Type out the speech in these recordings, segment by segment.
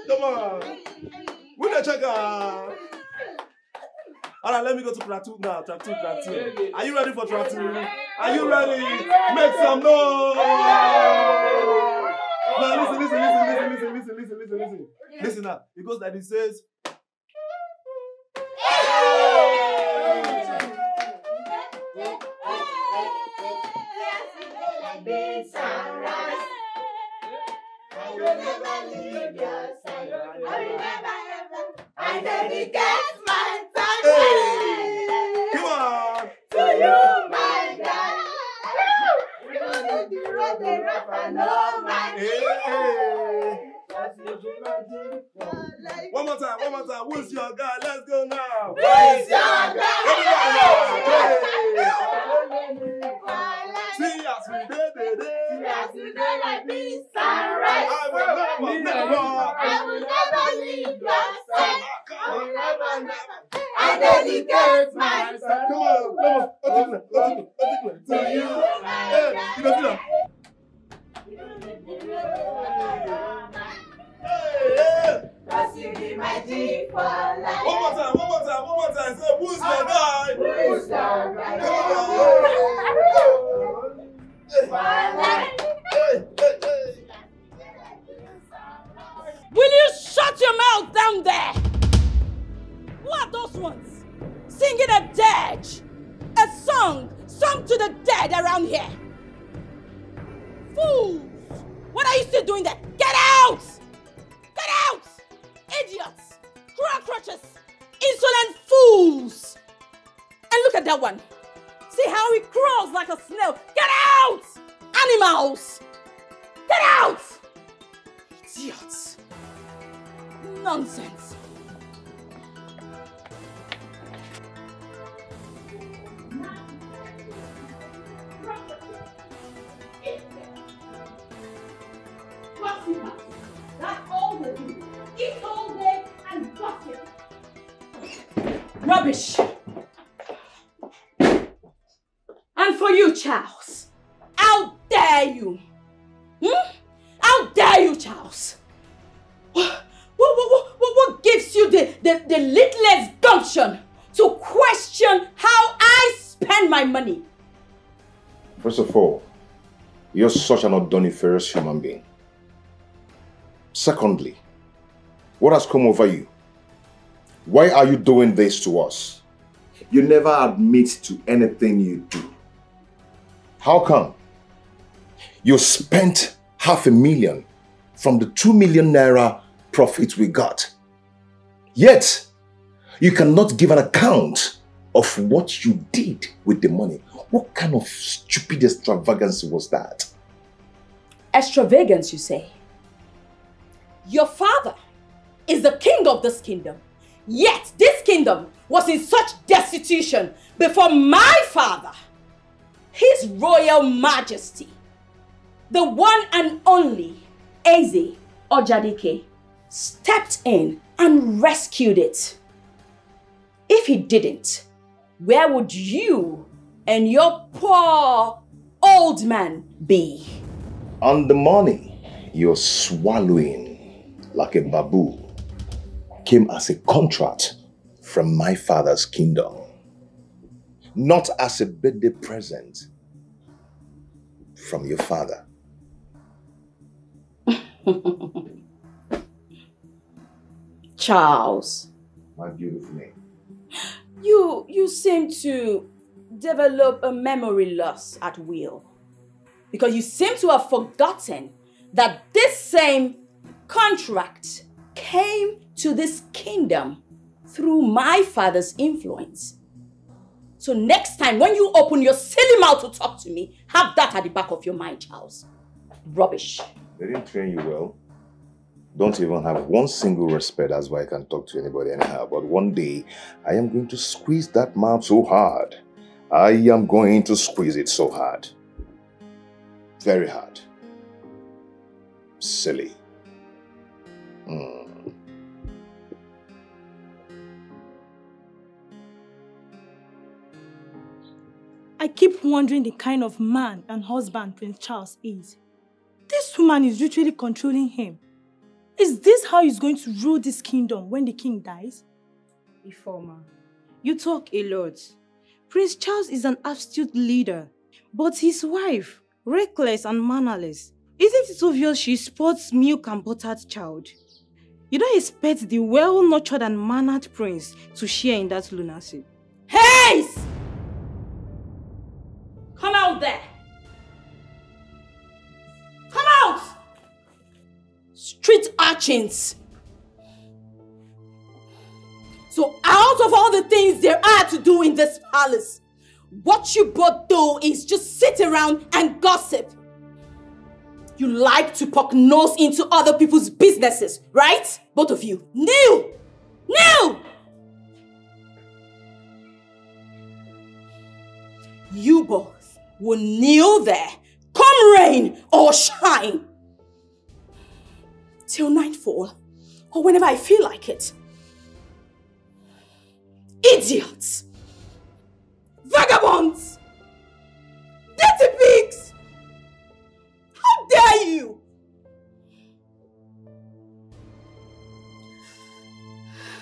Come on. Win the checker. Alright, let me go to track 2 now. Track 2. Are you ready for track 2? Are you ready? Make some noise! Now listen. Listen now. It goes like it says. I will never leave your side. I will never ever. I dedicate my time to you, my God. You the road, the rapper, no man. One more time. Who's your guy? Let's go now. Who's your guy? See us we did. Like this sunrise. I will never leave your side. I dedicate myself. Come on. To you, my God. Cause you be my G for life. One more time. Say, who's your guy? Who's your guy? Will you shut your mouth down there? Who are those ones? Singing a dirge. A song sung to the dead around here. Fools! What are you still doing there? Get out! Get out! Idiots! Crotchets! Insolent fools! And look at that one. See how he crawls like a snail. Get out! Animals! Get out! Idiots! Nonsense! That's all they do. Eat all day and gossip. Rubbish. And for you, Charles, how dare you? How dare you, Charles? What gives you the littlest gumption to question how I spend my money? First of all, you're such an odoniferous human being. Secondly, what has come over you? Why are you doing this to us? You never admit to anything you do. How come? You spent $500,000 from the 2 million naira profit we got. Yet, you cannot give an account of what you did with the money. What kind of stupid extravagance was that? Extravagance, you say? Your father is the king of this kingdom. Yet this kingdom was in such destitution before my father, His Royal Majesty, the one and only Eze Ojadike, stepped in and rescued it. If he didn't, where would you and your poor old man be? And the money you're swallowing like a babu came as a contract from my father's kingdom, not as a birthday present from your father. Charles. My beautiful name. You seem to develop a memory loss at will. Because you seem to have forgotten that this same contract came to this kingdom through my father's influence. So next time when you open your silly mouth to talk to me, have that at the back of your mind, Charles. Rubbish. They didn't train you well. Don't even have one single respect. That's why I can't talk to anybody anyhow. But one day, I am going to squeeze that mouth so hard. I am going to squeeze it so hard. Very hard. Silly. I keep wondering the kind of man and husband Prince Charles is. This woman is literally controlling him. Is this how he's going to rule this kingdom when the king dies? Informer, you talk a lot. Prince Charles is an absolute leader, but his wife, reckless and mannerless. Isn't it obvious she sports milk and buttered child? You don't expect the well-nurtured and mannered prince to share in that lunacy. Haze! Come out there! Come out! Street urchins! So out of all the things there are to do in this palace, what you both do is just sit around and gossip. You like to poke nose into other people's businesses, right? Both of you. Kneel! Kneel! You both will kneel there, come rain or shine, till nightfall, or whenever I feel like it. Idiots! Vagabonds! Dirty pigs! How dare you!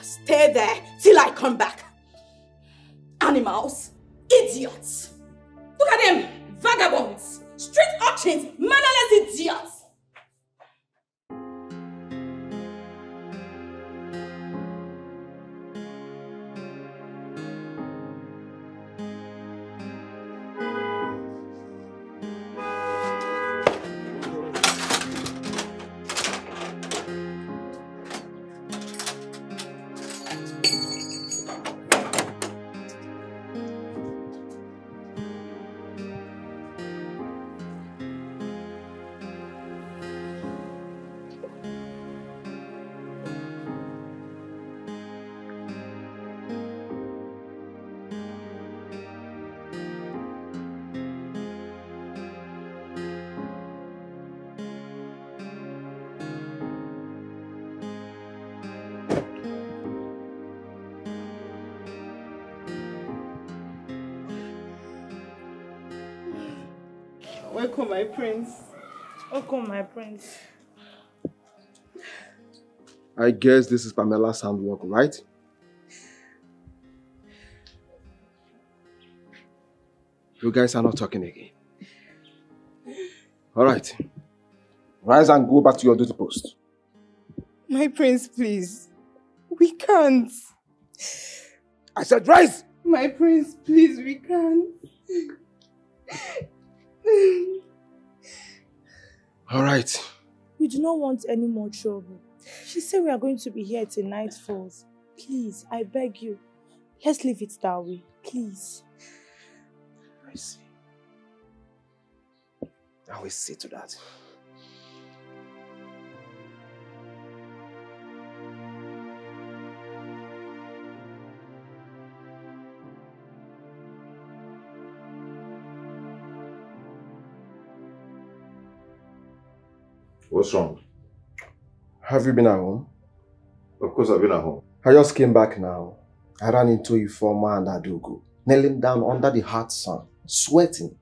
Stay there till I come back. Animals! Idiots! Look at them! Vagabonds! Street urchins! Mannerless idiots! Welcome, my prince. Welcome, my prince. I guess this is Pamela's handwork, right? You guys are not talking again. Alright. Rise and go back to your duty post. My prince, please. We can't. I said rise! My prince, please, we can't. Alright. We do not want any more trouble. She said we are going to be here till night falls. Please, I beg you. Let's leave it that way. Please. I see. I will see to that. What's wrong? Have you been at home? Of course I've been at home. I just came back now. I ran into Ifeoma and Adogo, kneeling down under the hot sun, sweating.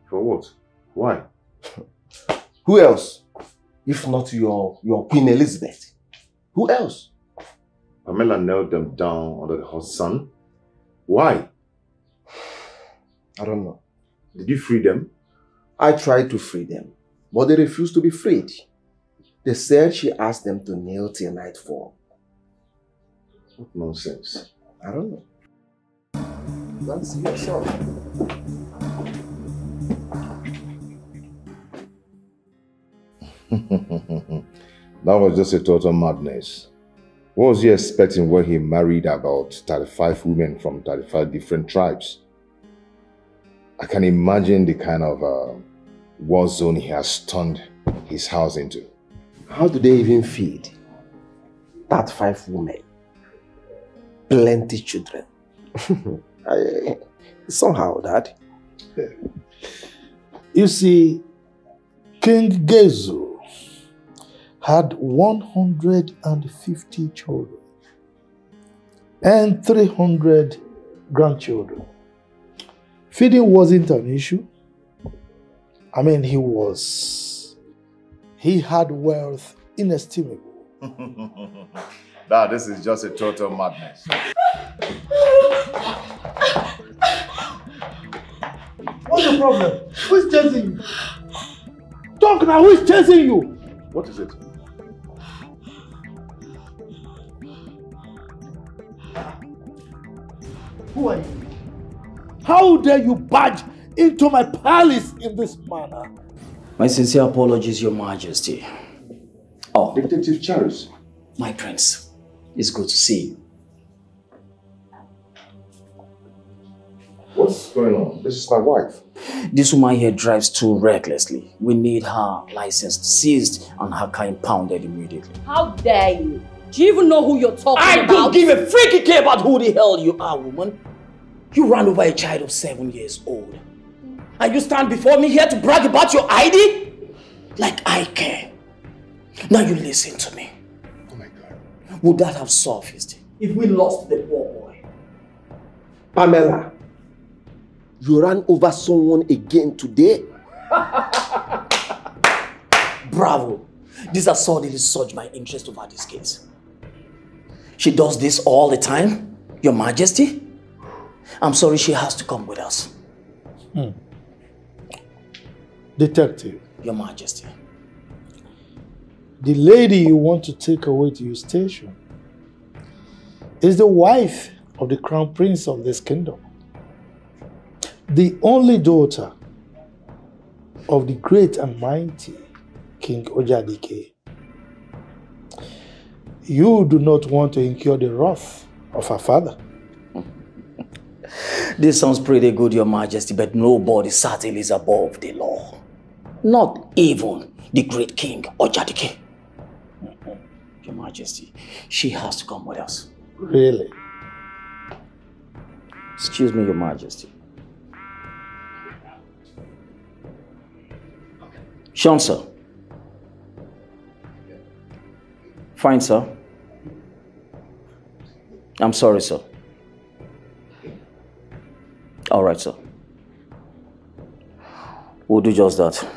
For what? Why? Who else? If not your Queen Elizabeth. Who else? Pamela knelt them down under the hot sun. Why? I don't know. Did you free them? I tried to free them, but they refused to be freed. They said she asked them to kneel till nightfall. What nonsense. I don't know. Let's see yourself. That was just a total madness. What was he expecting when he married about 35 women from 35 different tribes? I can imagine the kind of war zone he has turned his house into. How do they even feed? 35 women. Plenty children. Somehow, Dad. You see, King Gezo had 150 children and 300 grandchildren. Feeding wasn't an issue. I mean, he was He had wealth inestimable. Dad, this is just a total madness. What's the problem? Who is chasing you? Talk now, who is chasing you? What is it? Who are you? How dare you barge into my palace in this manner? My sincere apologies, Your Majesty. Oh, Detective Charles. my prince, it's good to see you. What's going on? This is my wife. This woman here drives too recklessly. We need her license seized and her car impounded immediately. How dare you? Do you even know who you're talking about? I don't give a freaky care about who the hell you are, woman. You ran over a child of 7 years old. And you stand before me here to brag about your ID? Like I care. Now you listen to me. Oh my God. Would that have surfaced if we lost the poor boy? Pamela, you ran over someone again today? Bravo. This has suddenly surged my interest over this case. She does this all the time, Your Majesty. I'm sorry she has to come with us. Detective, Your Majesty. the lady you want to take away to your station is the wife of the crown prince of this kingdom. The only daughter of the great and mighty King Ojadike. You do not want to incur the wrath of her father. This sounds pretty good, Your Majesty, but nobody certainly is above the law. Not even the great King Ojadike. Your Majesty, she has to come with us. Really? Excuse me, Your Majesty. Sean, sir. Fine, sir. I'm sorry, sir. All right, sir. We'll do just that.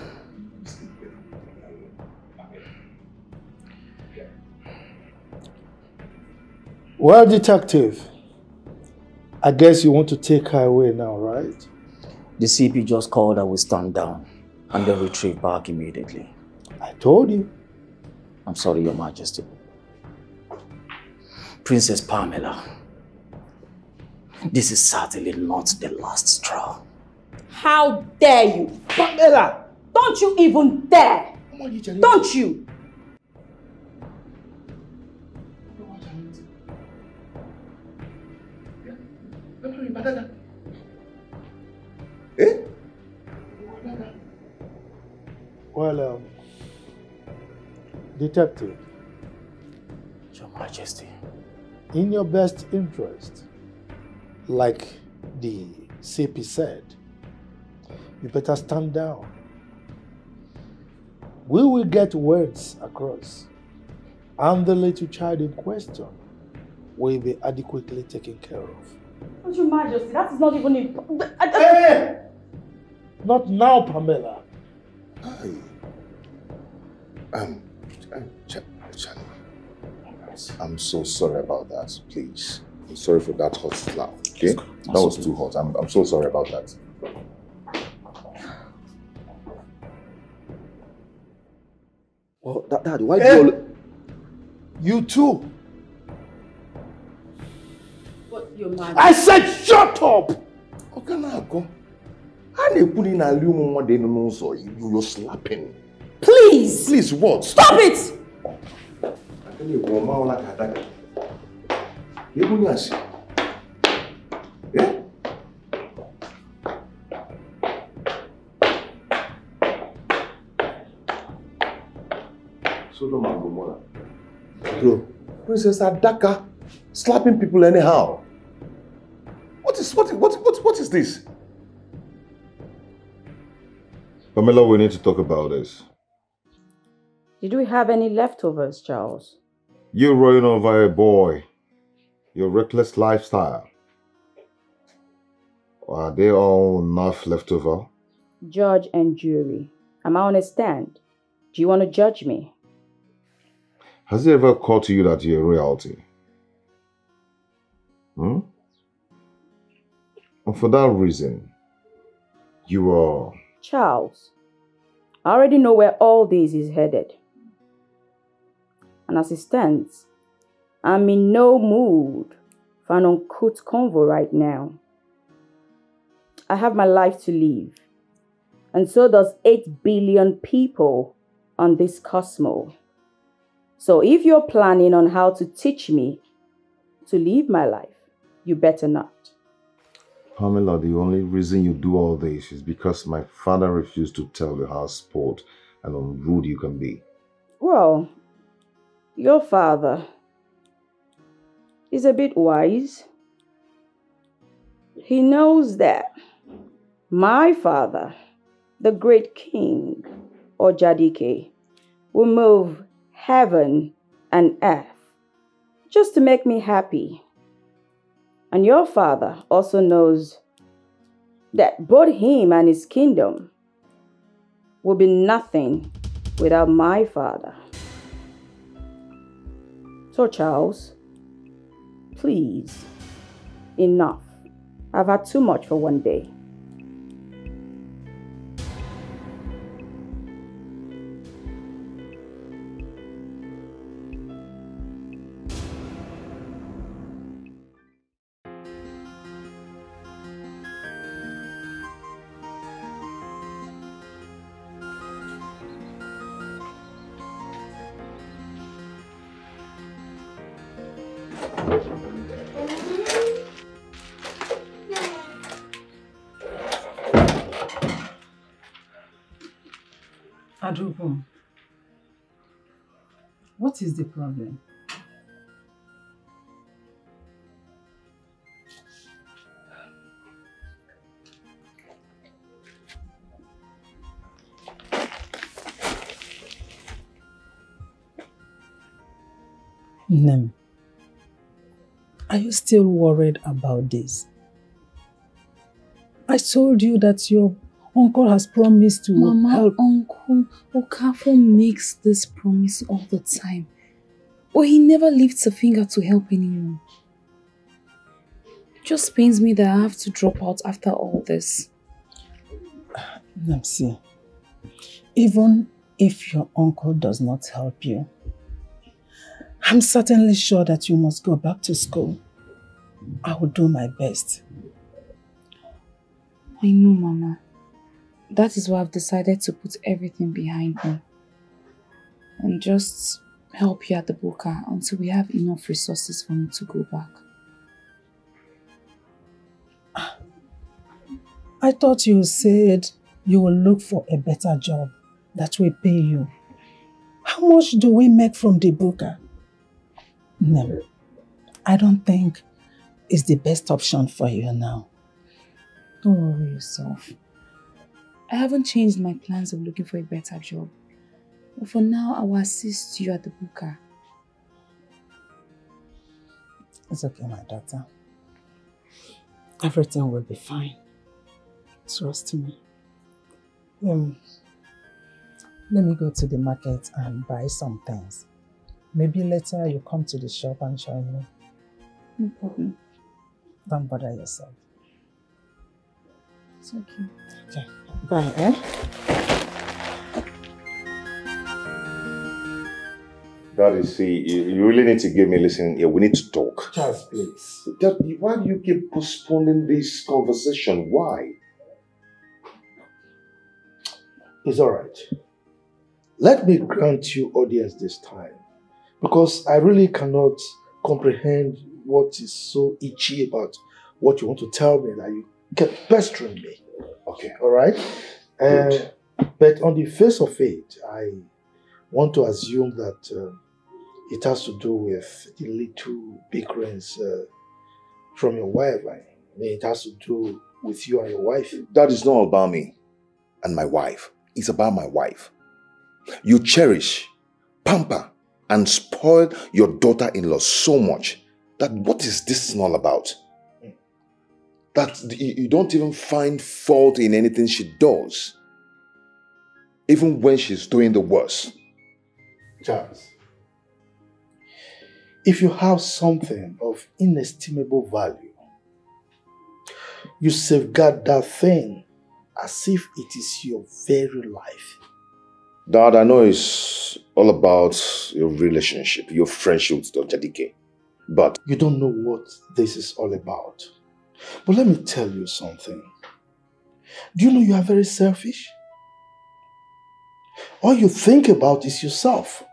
Well, detective, I guess you want to take her away now, right? The CP just called her, we stand down and then retrieve back immediately. I told you. I'm sorry, Your Majesty. Princess Pamela, this is certainly not the last straw. How dare you? Pamela! Don't you even dare! Don't you? Eh? Well, detective, Your Majesty. in your best interest, like the CP said, you better stand down. We will get words across, and the little child in question will be adequately taken care of. But Your Majesty, that is not even important. Hey! Not now, Pamela. Charlie, I'm so sorry about that. Please. I'm sorry for that hot slap. Okay? That was too hot. I'm so sorry about that. Well, Dad, why do you... You too. But Your Majesty. I said shut up! You're slapping. Please! Please, what? Stop it! Yeah? Sodom and Gomorrah. Bro, Princess Adaka slapping people anyhow. What is this? Pamela, we need to talk about this. Did we have any leftovers, Charles? You running over a boy, your reckless lifestyle. Are they all enough left over? Judge and jury, am I on a stand? Do you want to judge me? Has it ever occurred to you that you're royalty? And for that reason, you are... Charles, I already know where all this is headed. And as it stands, I'm in no mood for an uncouth convo right now. I have my life to live. And so does 8 billion people on this cosmos. So if you're planning on how to teach me to live my life, you better not. Pamela, the only reason you do all this is because my father refused to tell you how spoiled and unrude you can be. Well, your father is a bit wise. He knows that my father, the great king, or Jadike, will move heaven and earth just to make me happy. And your father also knows that both him and his kingdom will be nothing without my father. So Charles, please, enough. I've had too much for one day. Adobo, what is the problem? Nem, are you still worried about this? I told you that your uncle has promised to help. Uncle Okafor makes this promise all the time. But he never lifts a finger to help anyone. It just pains me that I have to drop out after all this. See, even if your uncle does not help you, I'm certainly sure that you must go back to school. I will do my best. I know, Mama. That is why I've decided to put everything behind me and just help you at the Buka until we have enough resources for me to go back. I thought you said you will look for a better job that will pay you. How much do we make from the Buka? No, I don't think it's the best option for you now. Don't worry yourself. I haven't changed my plans of looking for a better job. But for now, I will assist you at the Buka. It's okay, my daughter. Everything will be fine. Trust me. Let me go to the market and buy some things. Maybe later you come to the shop and join me. No problem. Don't bother yourself. It's okay. Okay. Bye, eh? Daddy, see, you really need to give me a listen here. We need to talk. Charles, please. Daddy, why do you keep postponing this conversation? Why? It's all right. Let me grant you audience this time, because I really cannot comprehend what is so itchy about what you want to tell me that you kept pestering me. Okay. All right? But on the face of it, I want to assume that it has to do with the little bickerings from your wife. I mean, it has to do with you and your wife. That is not about me and my wife. It's about my wife. You cherish, pamper, and spoil your daughter-in-law so much that what is this all about? That you don't even find fault in anything she does. even when she's doing the worst. Charles, if you have something of inestimable value, you safeguard that thing as if it is your very life. Dad, I know it's all about your relationship, your friendship with Dr. Dike, but... You don't know what this is all about. But let me tell you something. Do you know you are very selfish? All you think about is yourself.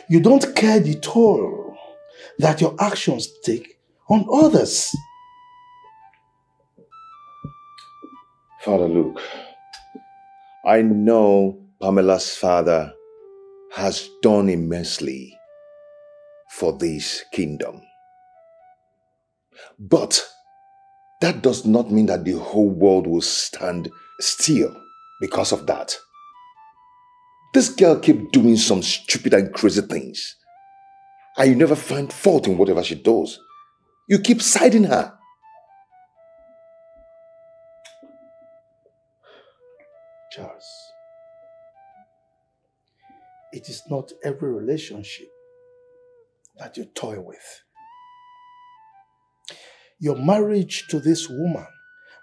You don't care the toll that your actions take on others. Father Luke, I know Pamela's father has done immensely for this kingdom. But that does not mean that the whole world will stand still because of that. This girl keeps doing some stupid and crazy things. And you never find fault in whatever she does. You keep siding her. Charles, it is not every relationship that you toy with. Your marriage to this woman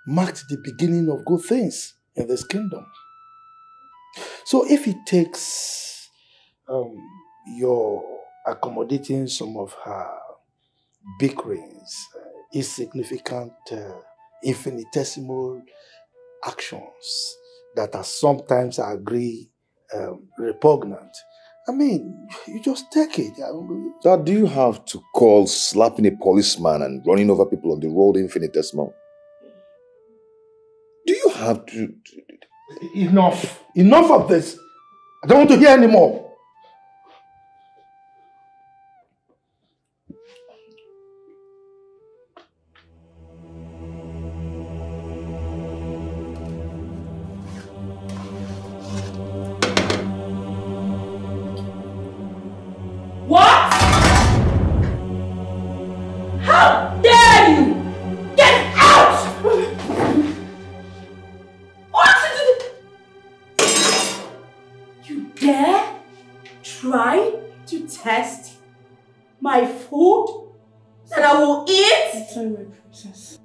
marked the beginning of good things in this kingdom. So if it takes your accommodating some of her bickerings, insignificant, infinitesimal actions that are sometimes, I agree, repugnant, I mean, you just take it. Dad, do you have to call slapping a policeman and running over people on the road infinitesimal? Do you have to... Enough. Enough of this. I don't want to hear anymore. What? How dare you! Get out! What? You dare try to test my food that I will eat? Sorry, my princess.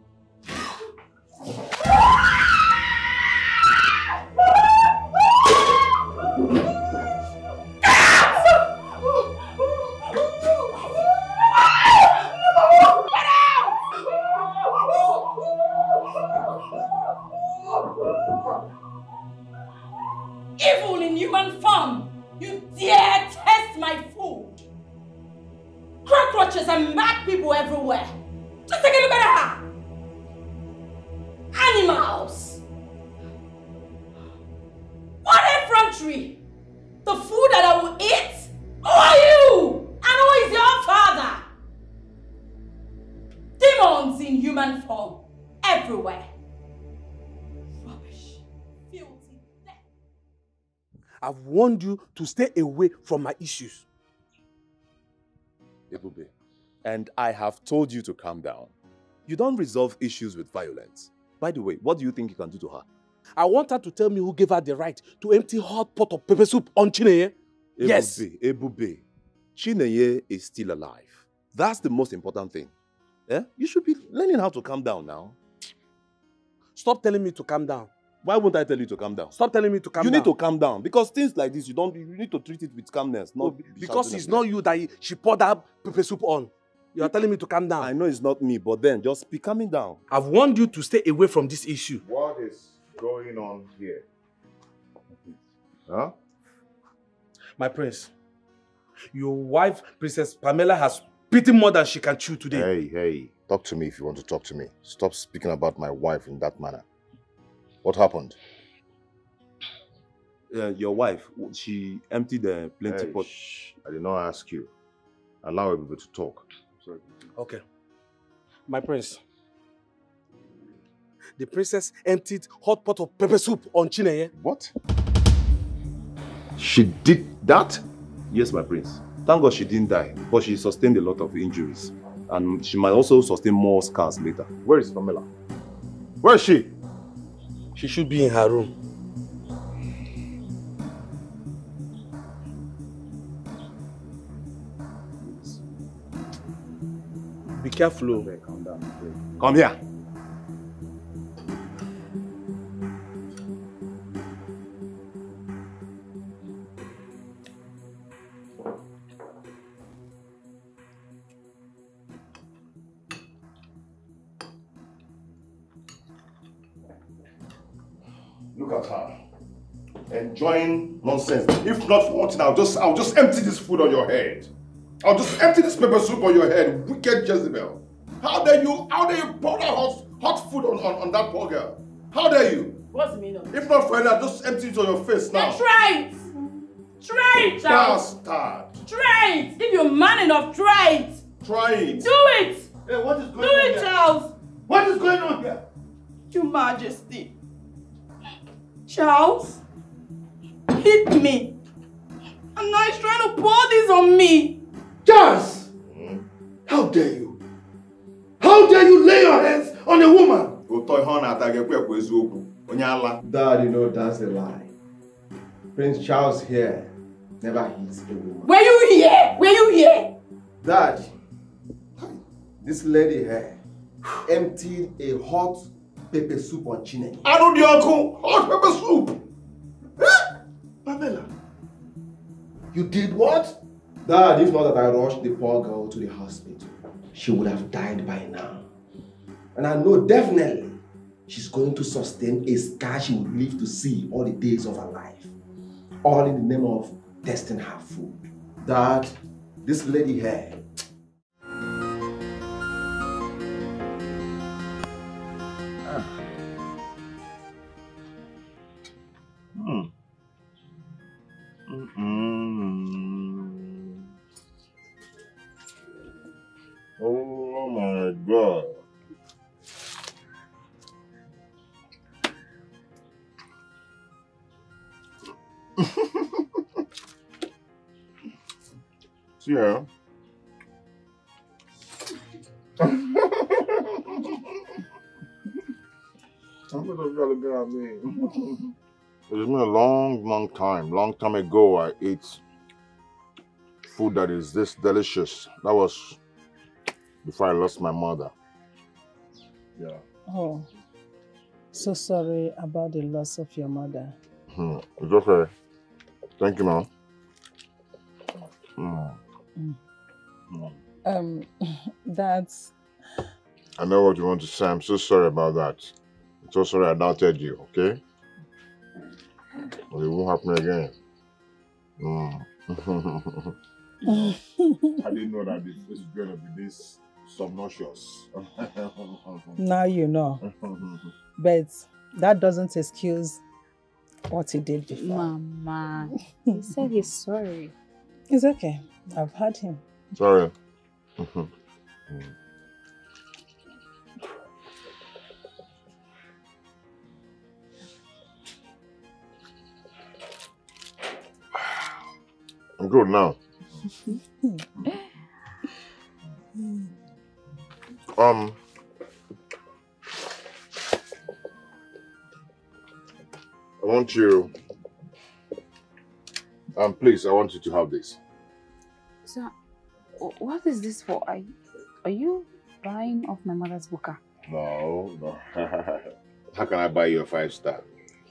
Evil in human form, you dare test my food. Cockroaches and mad people everywhere. Just take a look at her. Animals. What effrontery? The food that I will eat? Who are you? And who is your father? Demons in human form everywhere. I've warned you to stay away from my issues. Ebube, and I have told you to calm down. You don't resolve issues with violence. By the way, what do you think you can do to her? I want her to tell me who gave her the right to empty hot pot of pepper soup on Chinenye. Yes. Ebube, Chinenye is still alive. That's the most important thing. Eh? You should be learning how to calm down now. Stop telling me to calm down. Why won't I tell you to calm down? Stop telling me to calm down. You need to calm down because things like this, you need to treat it with calmness. Not because it's not you that she poured that pepper soup on. You are telling me to calm down. I know it's not me, but then just be calming down. I've warned you to stay away from this issue. What is going on here? Huh? My prince, your wife, Princess Pamela, has bitten more than she can chew today. Hey, talk to me if you want to talk to me. Stop speaking about my wife in that manner. What happened? Your wife, she emptied the plenty pot. I did not ask you. Allow everybody to talk. Sorry. Okay. My prince, the princess emptied hot pot of pepper soup on Chinenye. What? She did that? Yes, my prince. Thank God she didn't die, but she sustained a lot of injuries. And she might also sustain more scars later. Where is Pamela? Where is she? She should be in her room. Be careful. Okay, calm down. Come here. Look at her. Enjoying nonsense. If not for one thing, I'll just empty this food on your head. I'll just empty this pepper soup on your head. Wicked Jezebel. How dare you pour that hot food on that poor girl? How dare you? What's the meaning of it? If not for that, I'll just empty it on your face now. Then try it! Try it, Charles! Bastard! Try it! If you're man enough, try it! Try it! Do it! Hey, what is going Do on it, here? Charles! What is going on here? Your Majesty. Charles hit me. And now he's trying to pour this on me. Charles! How dare you? How dare you lay your hands on a woman? Dad, you know that's a lie. Prince Charles here never hits a woman. Were you here? Were you here? Dad, this lady here emptied a hot pepper soup on Chinenye. I don't know, uncle. Hot pepper soup. Pamela, You did what? Dad, if not that I rushed the poor girl to the hospital, she would have died by now. And I know definitely she's going to sustain a scar she would live to see all the days of her life. All in the name of testing her food. Dad, this lady here. Oh my God. See ya. It's been a long time ago I ate food that is this delicious. That was before I lost my mother. Yeah. Oh, so sorry about the loss of your mother. It's okay. Thank you, Mom. That's... I know what you want to say. I'm so sorry about that. I'm so sorry I doubted you, okay? But it won't happen again. I didn't know that this is going to be this subconscious. Now you know. But that doesn't excuse what he did before. Mama, he said he's sorry. It's okay. I've heard him. Sorry. I'm good now. I want you, please, I want you to have this. So, what is this for? Are you buying off my mother's buka? No. How can I buy you a 5-star?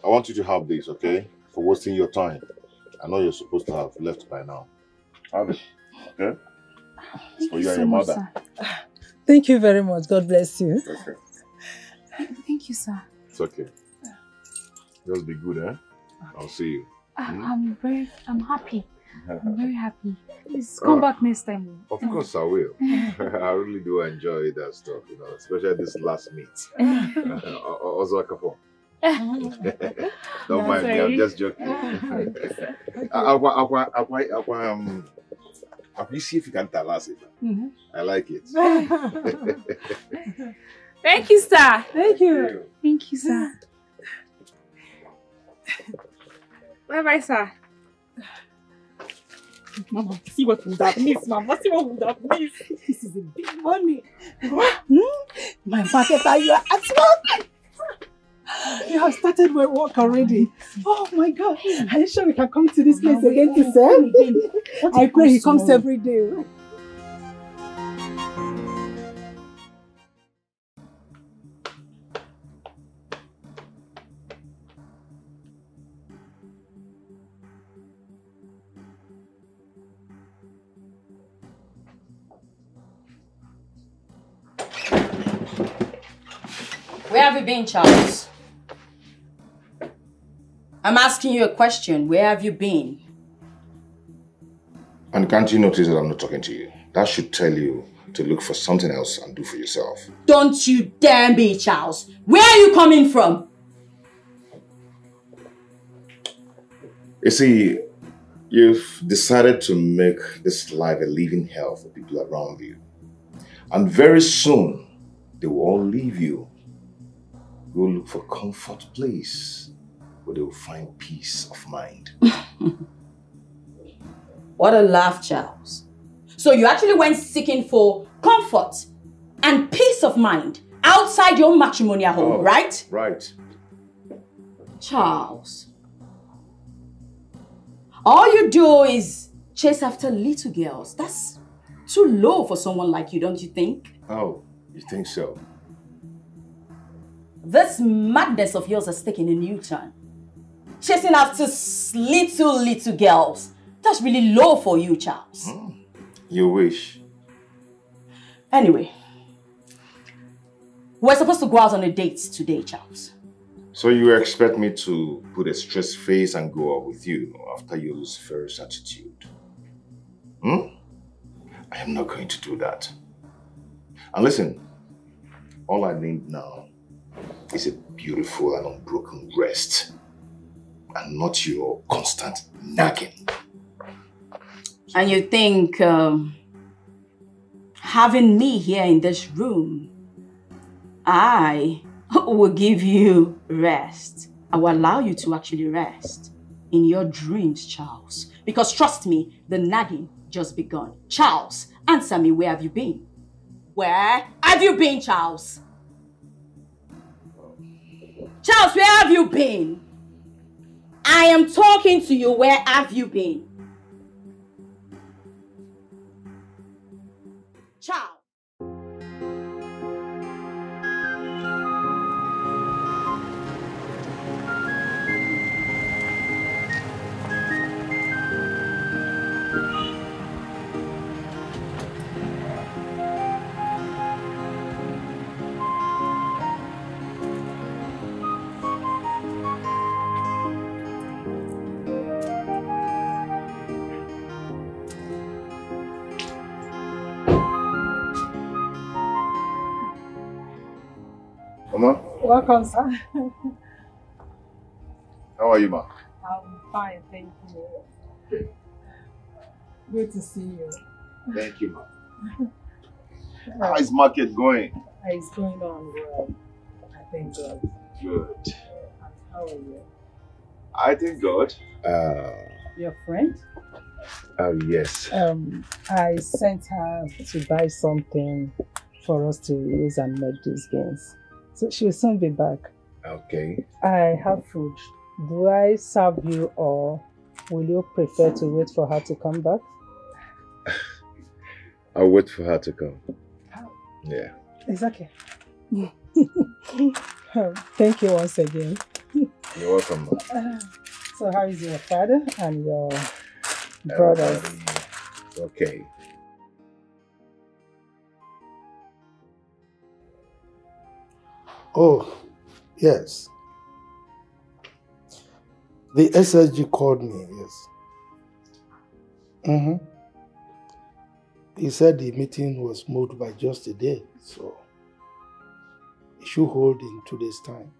I want you to have this, okay? For wasting your time. I know you're supposed to have left by now. Have it, okay? It's for you and your mother. Thank you very much. God bless you. Okay. Thank you, sir. It's okay. Just be good, eh? I'll see you. I'm happy. I'm very happy. Please come back next time. Of course I will. I really do enjoy that stuff, you know, especially this last meet. Also, don't mind me, I'm just joking. You see if you can tell us it. I like it. Thank you, sir. Thank you. Thank you, sir. Bye-bye, sir. Mama, see what would have missed, Mama. See what would have missed. This is a big money. My marketer, you are at work. You have started my work already. Oh my God. Are you sure we can come to this place again to serve? I pray he comes every day. Where have you been, Charles? I'm asking you a question. Where have you been? And can't you notice that I'm not talking to you? That should tell you to look for something else and do for yourself. Don't you dare me, Charles. Where are you coming from? You see, you've decided to make this life a living hell for people around you. And very soon, they will all leave you. Go look for a comfort place where they will find peace of mind. What a laugh, Charles. So you actually went seeking for comfort and peace of mind outside your matrimonial home, right? Right. Charles, all you do is chase after little girls. That's too low for someone like you, don't you think? Oh, you think so? This madness of yours has taken a new turn. Chasing after little girls. That's really low for you, Charles. You wish. Anyway, we're supposed to go out on a date today, Charles. So you expect me to put a stressed face and go out with you after your Lucifer's attitude? I am not going to do that. And listen, all I need now is a beautiful and unbroken rest, and not your constant nagging. And you think having me here in this room, I will give you rest. I will allow you to actually rest in your dreams, Charles. Because trust me, the nagging just begun. Charles, answer me, where have you been? Where have you been, Charles? Charles, where have you been? I am talking to you, where have you been? Charles. Mama? Welcome, sir. How are you, ma? I'm fine, thank you. Okay. Good to see you. Thank you, ma. How is market going? It's going on well. I thank God. Good. How are you? I thank God. Your friend? Yes. I sent her to buy something for us to use and make these games. So she'll soon be back. Okay. I have food. Do I serve you, or will you prefer to wait for her to come back? I'll wait for her to come. Yeah. It's okay. Thank you once again. You're welcome, ma. So how is your father and your brothers? Okay. Oh, yes. The SSG called me, yes. He said the meeting was moved by just a day, so it should hold in 2 days' time.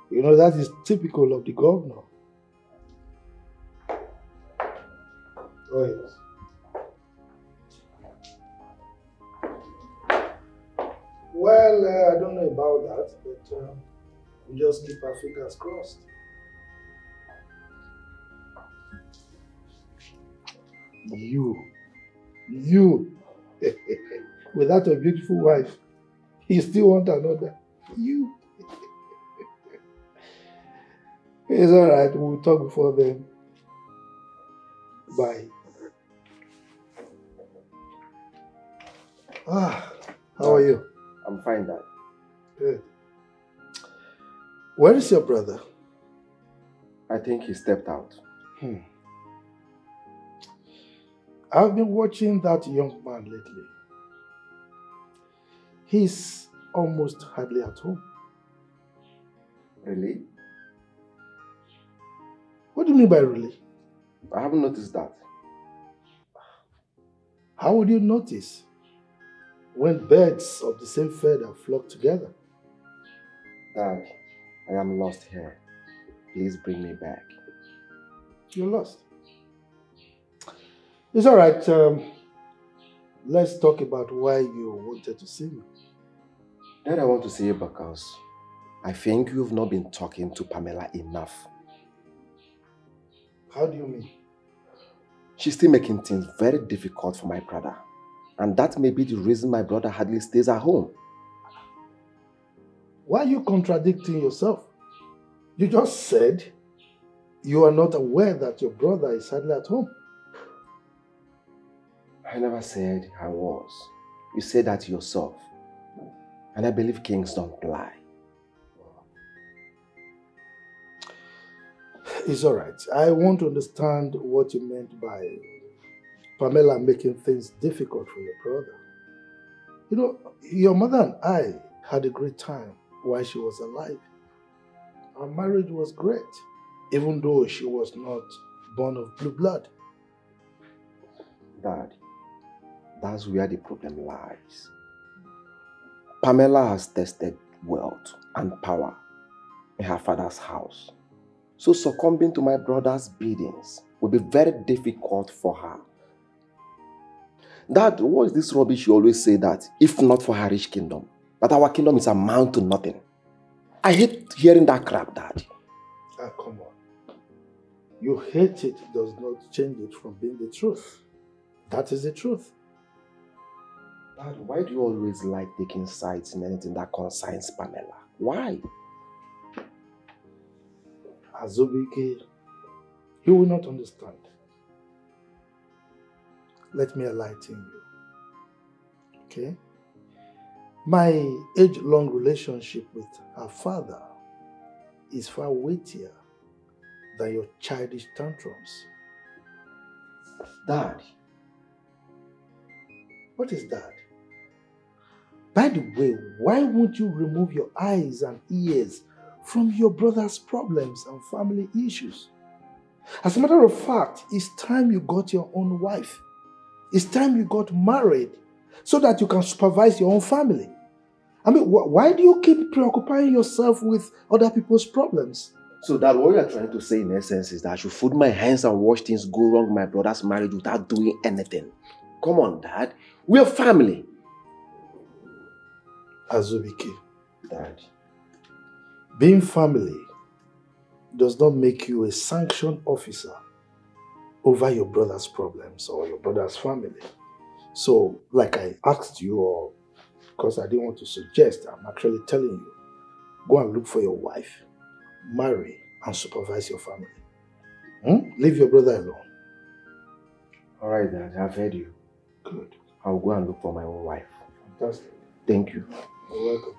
You know, that is typical of the governor. Oh, yes. Well, I don't know about that, but we just keep our fingers crossed. You, without a beautiful wife, you still want another. You. It's all right. We'll talk before then. Bye. How are you? I'm fine, Dad. Good. Where is your brother? I think he stepped out. I've been watching that young man lately. He's almost hardly at home. Really? What do you mean by really? I haven't noticed that. How would you notice when birds of the same feather flock together? Dad, I am lost here. Please bring me back. You're lost. It's all right. Let's talk about why you wanted to see me. Dad, I want to see you because I think you've not been talking to Pamela enough. How do you mean? She's still making things very difficult for my brother. And that may be the reason my brother hardly stays at home. Why are you contradicting yourself? You just said you are not aware that your brother is hardly at home. I never said I was. You said that yourself. And I believe kings don't lie. It's all right. I want to understand what you meant by Pamela making things difficult for your brother. You know, your mother and I had a great time while she was alive. Our marriage was great, even though she was not born of blue blood. Dad, that's where the problem lies. Pamela has tested wealth and power in her father's house. So succumbing to my brother's biddings will be very difficult for her. Dad, what is this rubbish you always say that if not for her rich kingdom, that our kingdom is amount to nothing? I hate hearing that crap, Dad. Ah, come on. You hate it does not change it from being the truth. That is the truth. Dad, why do you always like taking sides in anything that concerns Pamela? Why? Azubike, you will not understand. Let me enlighten you. Okay? My age-long relationship with her father is far weightier than your childish tantrums. Dad. What is that? By the way, why won't you remove your eyes and ears from your brother's problems and family issues? As a matter of fact, it's time you got your own wife. It's time you got married so that you can supervise your own family. I mean, why do you keep preoccupying yourself with other people's problems? So Dad, what you are trying to say in essence is that I should fold my hands and watch things go wrong in my brother's marriage without doing anything. Come on, Dad. We're family. Azubike. Dad. Being family does not make you a sanctioned officer over your brother's problems or your brother's family. So, like I asked you, or because I didn't want to suggest, I'm actually telling you, go and look for your wife, marry, and supervise your family. Leave your brother alone. All right, Dad, I've heard you. Good. I'll go and look for my own wife. Fantastic. Thank you. You're welcome.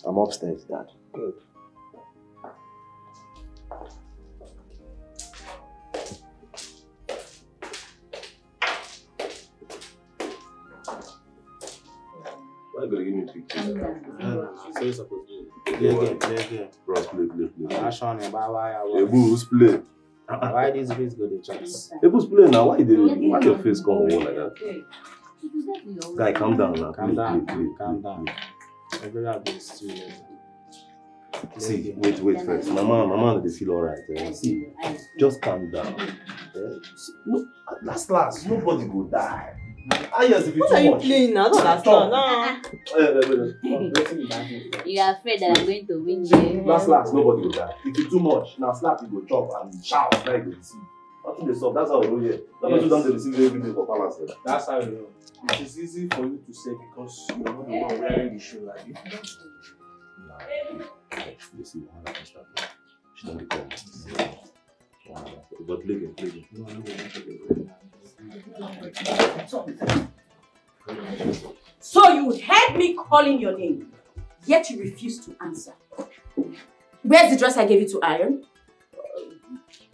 I'm upstairs, Dad. Good. Why are you going to give me pictures? So you're supposed to play again. Bros, play. Who's play. Why these guys go to chance? Ebus play now. Why your face come over like that? Guy, calm down now. Calm down. Play. Calm down. Everybody is too late. See, wait first. Mama, they feel alright. See, just calm down. No, last, nobody go die. What are you playing now? Don't understand. You are afraid that I'm going to win you. Last, nobody will die. If you too much, now slap you go chop and shout like you see. Nothing they stop. That's how we know here. That person don't receive everything for balance. That's how you know. It is easy for you to say because you're not the one wearing the shoe like you. You see, she don't come. But play again. So you heard me calling your name, yet you refused to answer. Where's the dress I gave you to iron?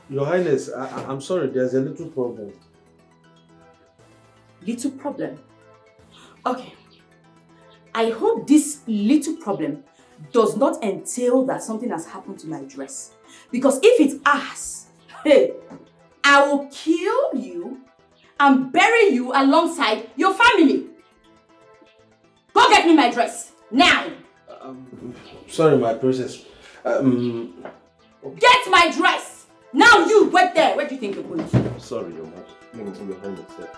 Your Highness, I'm sorry, there's a little problem. Little problem. Okay. I hope this little problem does not entail that something has happened to my dress. Because if it has, hey, I will kill you and bury you alongside your family. Go get me my dress, now! Sorry, my princess. Get my dress! Now you, wait there! Where do you think you're going to? Sorry, Your Majesty. Let me hold your hand instead.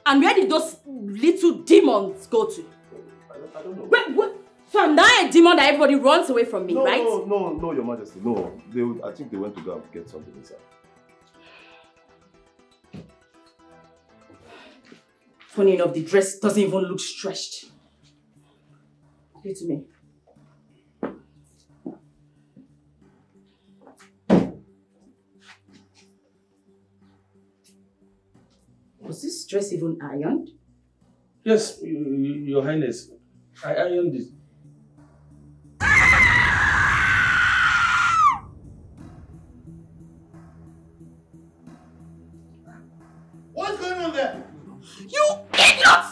And where did those little demons go to? I don't know. Wait. So I'm now a demon that everybody runs away from me, right? No, Your Majesty. No. I think they went to go and get something inside. Funny enough, the dress doesn't even look stretched. Give it to me. Was this dress even ironed? Yes, Your Highness. I ironed it. What's going on there? You idiot!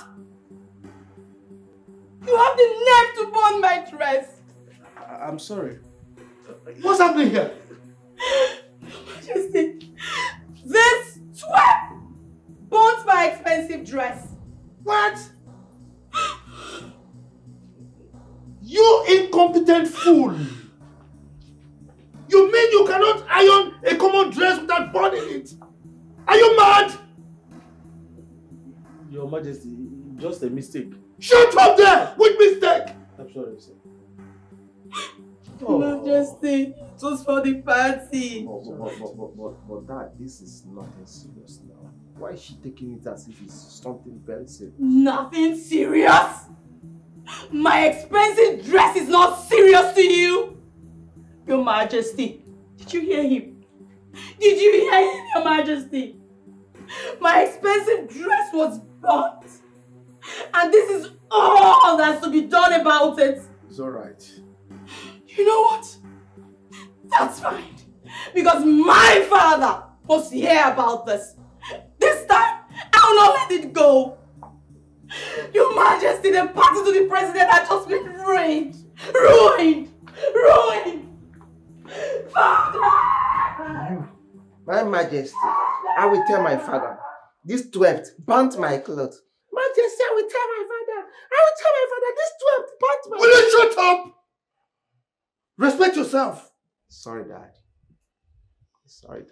You have the nerve to burn my dress! I'm sorry. What's happening here? Majesty, this twerp burnt my expensive dress. What? You incompetent fool! You mean you cannot iron a common dress without burning it? Are you mad? Your Majesty, just a mistake. Shut up there! Which mistake? I'm sorry, sir. Majesty, it was for the party. But Dad, this is nothing serious now. Why is she taking it as if it's something very serious? Nothing serious? My expensive dress is not serious to you? Your Majesty, did you hear him? Did you hear him, Your Majesty? My expensive dress was burnt. And this is all that's to be done about it. It's alright. You know what? That's fine. Because my father must hear about this. This time, I will not let it go. Your Majesty, the party to the president has just been ruined. Ruined. Father! My Majesty, I will tell my father. This twerp burnt my clothes. Majesty, I will tell my father. This twerp burnt my clothes. Will you shut up? Respect yourself. Sorry, Dad. Sorry, Dad.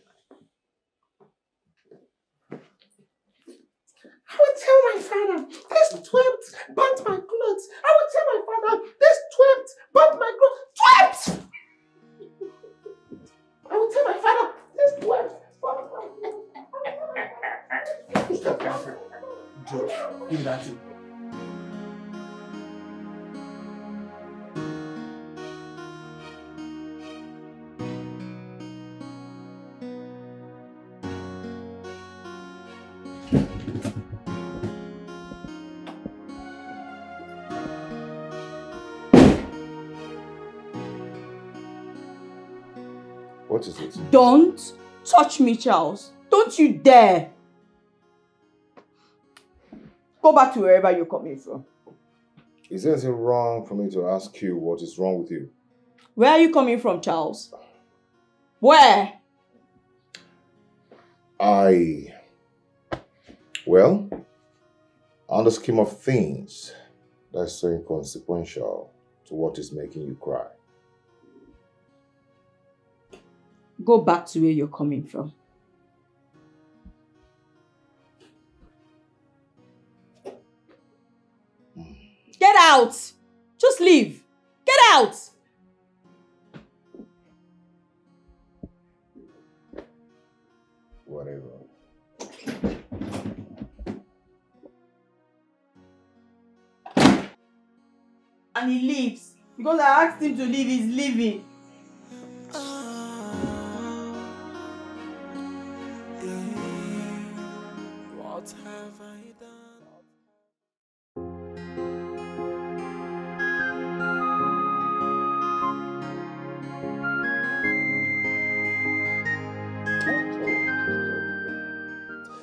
I will tell my father. This twerp burnt my clothes. I will tell my father. This twerp burnt my clothes. Twerp! I will tell my father. This twerp burnt my clothes. Stop, Alfred. Joe, give that to me. What is it? Don't touch me, Charles. Don't you dare. Go back to wherever you're coming from. Is there anything wrong for me to ask you what is wrong with you? Where are you coming from, Charles? Where? Well, on the scheme of things, that's so inconsequential to what is making you cry. Go back to where you're coming from. Get out! Just leave. Get out! Whatever. And he leaves. Because I asked him to leave, he's leaving. What have I done?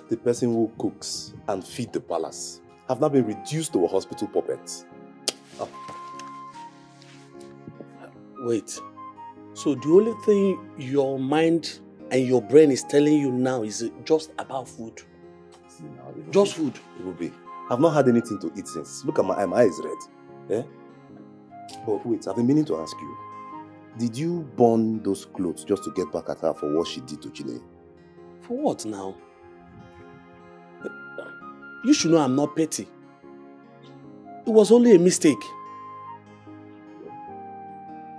the person who cooks and feeds the palace have now been reduced to a hospital puppet. Oh. Wait, so the only thing your mind and your brain is telling you now is just about food? Just food? It will be. I've not had anything to eat since. Look at my eyes red. Eh? But wait, I've been meaning to ask you. Did you burn those clothes just to get back at her for what she did to Chinenye? For what now? You should know I'm not petty. It was only a mistake.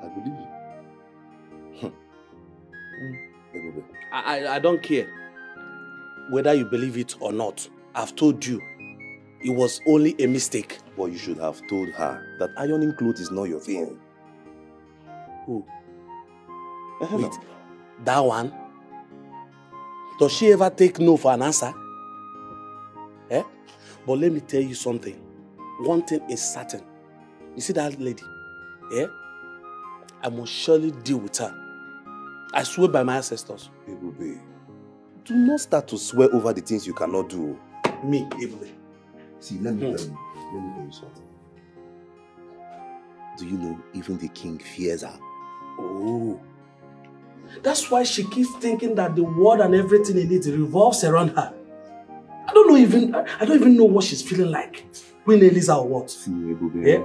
I believe you. I don't care whether you believe it or not. I've told you, it was only a mistake. But you should have told her that ironing clothes is not your thing. Who? Wait, that one? Does she ever take no for an answer? Eh? But let me tell you something. One thing is certain. You see that lady? Eh? I must surely deal with her. I swear by my ancestors. Ebube, do not start to swear over the things you cannot do. Me, Ebube. See, let me tell you. Let me tell you something. Do you know even the king fears her? Oh. That's why she keeps thinking that the world and everything in it revolves around her. I don't even know what she's feeling like. When Elisa or what? See, Ebube, yeah?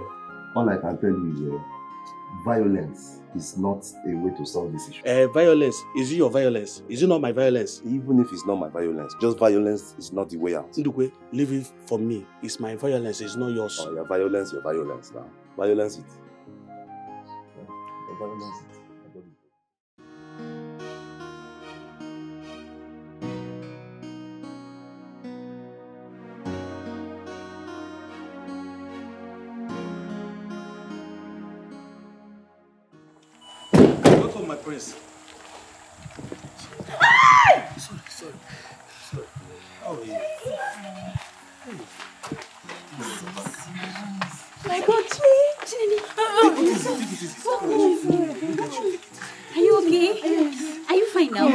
All I can tell you is violence is not a way to solve this issue. Violence? Is it your violence? Is it not my violence? Even if it's not my violence, just violence is not the way out. Ndukwe, leave it for me. It's my violence, it's not yours. Oh, your violence now. Violence it. Your violence it. My prince. Sorry. How are you? My God, Chinenye. Are you okay? Are you fine now?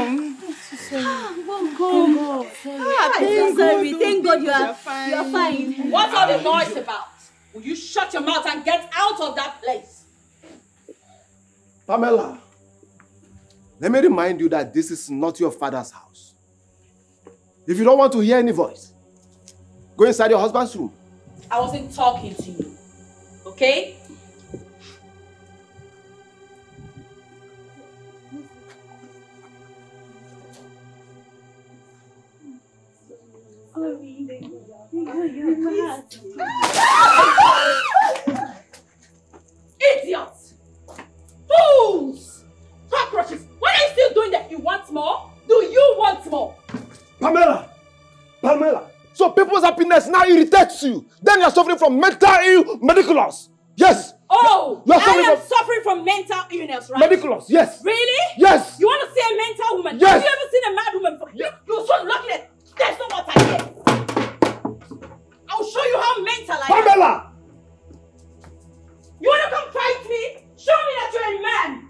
Welcome. Sorry. Thank God you are fine. You are fine. What's all the noise about? Will you shut your mouth and get out of that place? Pamela, let me remind you that this is not your father's house. If you don't want to hear any voice, go inside your husband's room. I wasn't talking to you, okay? Idiots! Fools! Cockroaches! What are you still doing that? You want more? Do you want more? Pamela! So people's happiness now irritates you. Then you're suffering from mental mediculous. Yes! Oh! I am suffering from mental illness, right? Mediculous, yes! Really? Yes! You want to see a mental woman? Yes! Have you ever seen a mad woman before? You're so lucky that that's not what I get. I'll show you how mental I am. Pamela! You want to come fight me? Show me that you're a man.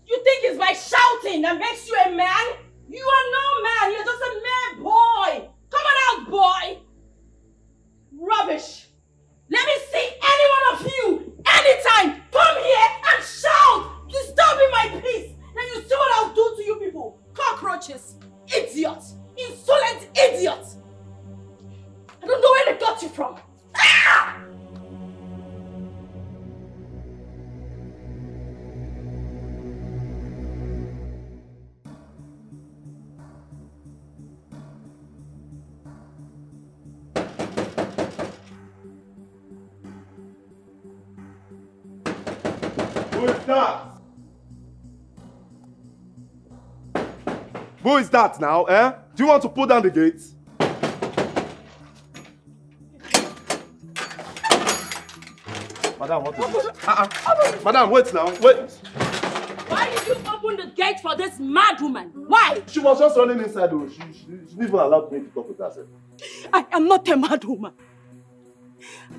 You think it's by shouting that makes you a man? You are no man. You're just a mere boy. Come on out, boy. Rubbish. Let me see any one of you, anytime, come here and shout, disturbing my peace. Then you see what I'll do to you people. Cockroaches, idiots, insolent idiots. I don't know where they got you from. Ah! Who is that? Who is that now, eh? Do you want to pull down the gates? Madam, what is it? Madam, wait now, wait. Why did you open the gate for this mad woman? Why? She was just running inside though. She didn't even allow me to talk with herself. I am not a mad woman.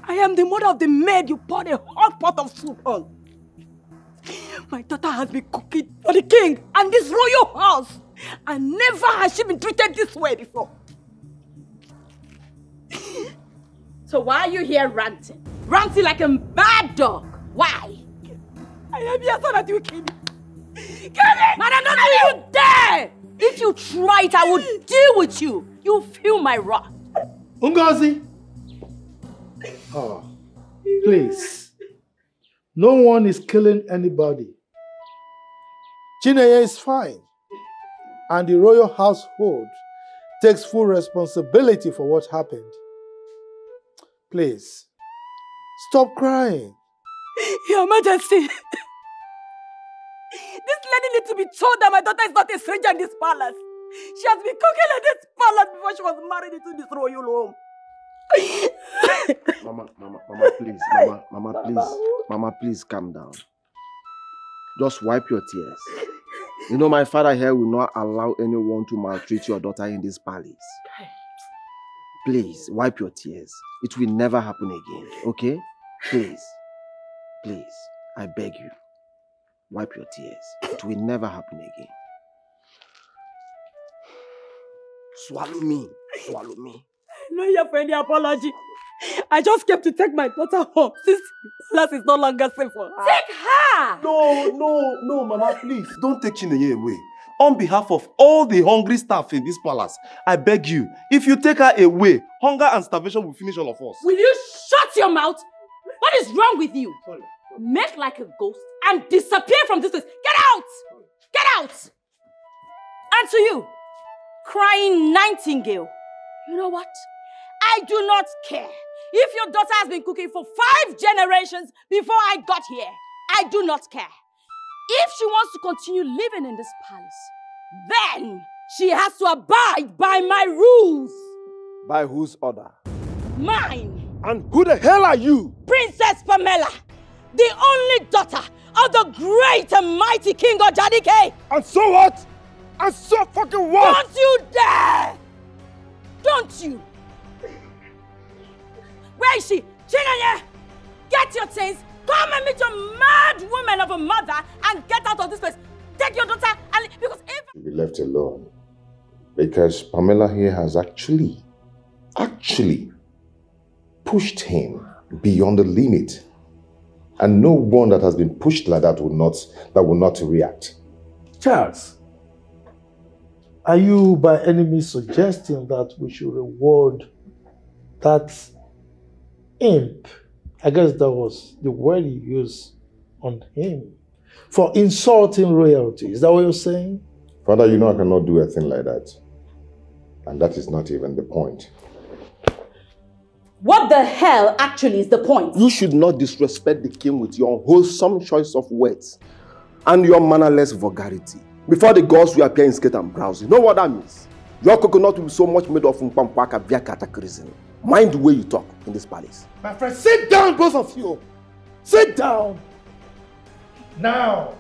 I am the mother of the maid you poured a hot pot of soup on. My daughter has been cooking for the king and this royal house. And never has she been treated this way before. So why are you here ranting? Ranting like a mad dog. Why? I am here so that you kill me. Madam, don't you dare! If you try it, I will deal with you. You'll feel my wrath. Ngozi! Oh, please. No one is killing anybody. Chinenye is fine. And the royal household takes full responsibility for what happened. Please, stop crying. Your Majesty, this lady needs to be told that my daughter is not a stranger in this palace. She has been cooking in this palace before she was married into this royal home. Mama, please calm down. Just wipe your tears. You know my father here will not allow anyone to maltreat your daughter in this palace. Please, wipe your tears. It will never happen again, okay? Please, I beg you. Wipe your tears. It will never happen again. Swallow me. I know you're for any apology. I just came to take my daughter home since the palace is no longer safe for her. Take her! No, Mama, please. Don't take Chinenye away. On behalf of all the hungry staff in this palace, I beg you, if you take her away, hunger and starvation will finish all of us. Will you shut your mouth? What is wrong with you? Sorry. Make like a ghost and disappear from this place. Get out! Get out! And to you, crying nightingale, you know what? I do not care if your daughter has been cooking for 5 generations before I got here. I do not care. If she wants to continue living in this palace, then she has to abide by my rules. By whose order? Mine. And who the hell are you? Princess Pamela, the only daughter of the great and mighty King Odimgbe. And so what? And so fucking what? Don't you dare! Don't you? Where is she? Chinenye! Get your things, come and meet your mad woman of a mother and get out of this place. Take your daughter and because if... Be left alone. Because Pamela here has actually pushed him beyond the limit. And no one that has been pushed like that will not react. Charles, are you by any means suggesting that we should reward that imp? I guess that was the word you used on him. For insulting royalty. Is that what you're saying? Father, you know I cannot do a thing like that. And that is not even the point. What the hell actually is the point? You should not disrespect the king with your unwholesome choice of words and your mannerless vulgarity. Before the gods will appear in skirt and blouse, you know what that means? Your coconut will be so much made of umpampaka via cataclysm. Mind the way you talk in this palace. My friend, sit down, both of you. Sit down. Now.